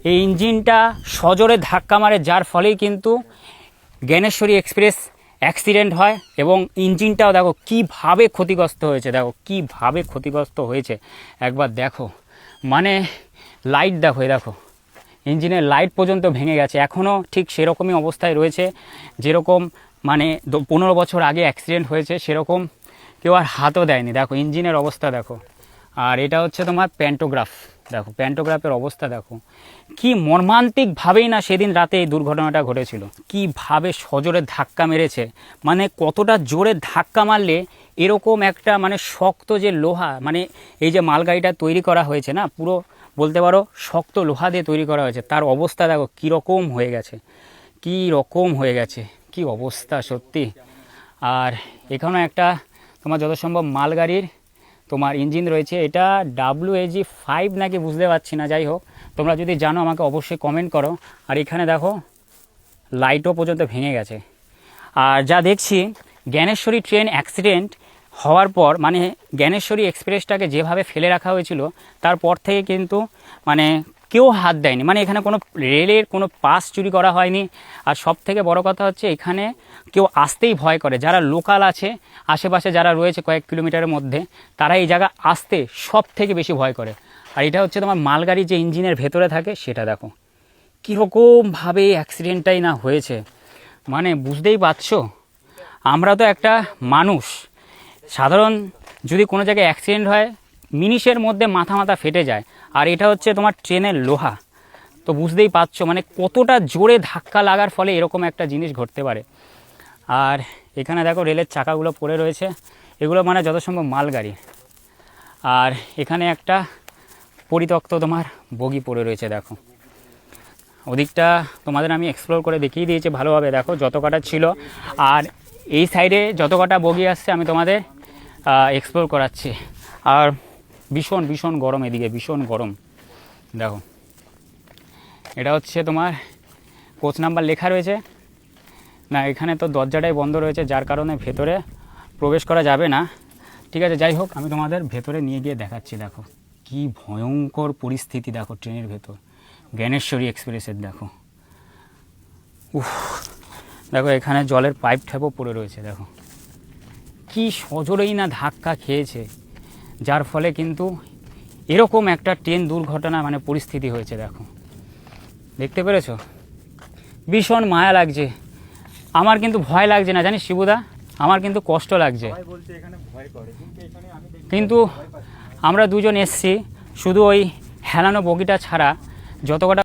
এই ইঞ্জিনটা সজোরে ধাক্কা মারে, যার ফলেই কিন্তু জ্ঞানেশ্বরী এক্সপ্রেস অ্যাক্সিডেন্ট হয়। এবং ইঞ্জিনটাও দেখো কীভাবে ক্ষতিগ্রস্ত হয়েছে, দেখো কীভাবে ক্ষতিগ্রস্ত হয়েছে একবার দেখো। মানে লাইট দেখো, দেখো ইঞ্জিনের লাইট পর্যন্ত ভেঙে গেছে, এখনও ঠিক সেরকমই অবস্থায় রয়েছে যেরকম মানে 15 বছর আগে অ্যাক্সিডেন্ট হয়েছে, সেরকম কেউ আর হাতও দেয়নি। দেখো ইঞ্জিনের অবস্থা দেখো। আর এটা হচ্ছে তোমার প্যান্টোগ্রাফ, দেখো প্যান্টোগ্রাফের অবস্থা দেখো। কি মর্মান্তিকভাবেই না সেদিন রাতে এই দুর্ঘটনাটা ঘটেছিল, কীভাবে সজোরে ধাক্কা মেরেছে। মানে কতটা জোরে ধাক্কা মারলে এরকম একটা মানে শক্ত যে লোহা, মানে এই যে মালগাড়িটা তৈরি করা হয়েছে না, পুরো বলতে পারো শক্ত লোহা দিয়ে তৈরি করা হয়েছে, তার অবস্থা দেখো কীরকম হয়ে গেছে, কী রকম হয়ে গেছে, কি অবস্থা সত্যি। আর এখানেও একটা তোমার যত সম্ভব মালগাড়ির তোমার ইঞ্জিন রয়েছে, এটা WAG5 নাকি বুঝতে পারছি না, যাই হোক তোমরা যদি জানো আমাকে অবশ্যই কমেন্ট করো। আর এখানে দেখো লাইটও পর্যন্ত ভেঙে গেছে। আর যা দেখছি জ্ঞানেশ্বরী ট্রেন অ্যাক্সিডেন্ট হওয়ার পর মানে জ্ঞানেশ্বরী এক্সপ্রেসটাকে যেভাবে ফেলে রাখা হয়েছিল তারপর থেকে কিন্তু মানে কেউ হাত দেয়নি, মানে এখানে কোনো রেলের কোনো পাস চুরি করা হয়নি। আর সব থেকে বড় কথা হচ্ছে এখানে কেউ আসতেই ভয় করে, যারা লোকাল আছে আশেপাশে যারা রয়েছে কয়েক কিলোমিটারের মধ্যে, তারা এই জায়গা আসতে সব থেকে বেশি ভয় করে। আর এটা হচ্ছে তোমার মালগাড়ি যে ইঞ্জিনের ভেতরে থাকে সেটা দেখো কীরকমভাবে অ্যাক্সিডেন্টটাই না হয়েছে, মানে বুঝতেই পারছো। আমরা তো একটা মানুষ, সাধারণ যদি কোনো জায়গায় অ্যাক্সিডেন্ট হয় মিনিটের মধ্যে মাথা ফেটে যায়, আর এটা হচ্ছে তোমার ট্রেনের লোহা, তো বুঝতেই পারছো মানে কতটা জোরে ধাক্কা লাগার ফলে এরকম একটা জিনিস ঘটতে পারে। আর এখানে দেখো রেলের চাকাগুলো পড়ে রয়েছে, এগুলো মানে যত সম্ভব মালগাড়ি। আর এখানে একটা পরিত্যক্ত তোমার বগি পড়ে রয়েছে, দেখো ওদিকটা তোমাদের আমি এক্সপ্লোর করে দেখিয়ে দিয়েছি ভালোভাবে, দেখো যত কটা ছিল। আর এই সাইডে যত কটা বগি আসছে আমি তোমাদের এক্সপ্লোর করাচ্ছি। আর ভীষণ ভীষণ গরম, এদিকে ভীষণ গরম। দেখো এটা হচ্ছে তোমার কোচ নাম্বার লেখা রয়েছে না, এখানে তো দরজাটাই বন্ধ রয়েছে, যার কারণে ভেতরে প্রবেশ করা যাবে না। ঠিক আছে, যাই হোক আমি তোমাদের ভেতরে নিয়ে গিয়ে দেখাচ্ছি। দেখো কি ভয়ঙ্কর পরিস্থিতি, দেখো ট্রেনের ভেতর জ্ঞানেশ্বরী এক্সপ্রেসের। দেখো উফ, দেখো এখানে জলের পাইপ ট্যাপও পড়ে রয়েছে, দেখো কি সজোরেই না ধাক্কা খেয়েছে, যার ফলে কিন্তু এরকম একটা ট্রেন দুর্ঘটনা মানে পরিস্থিতি হয়েছে। দেখো দেখতে পেরেছো, ভীষণ মায়া লাগছে। আমার কিন্তু ভয় লাগছে না জানিস শিবুদা, আমার কিন্তু কষ্ট লাগছে। কিন্তু আমরা দুজন এসছি, শুধু ওই হেলানো বগিটা ছাড়া যত কটা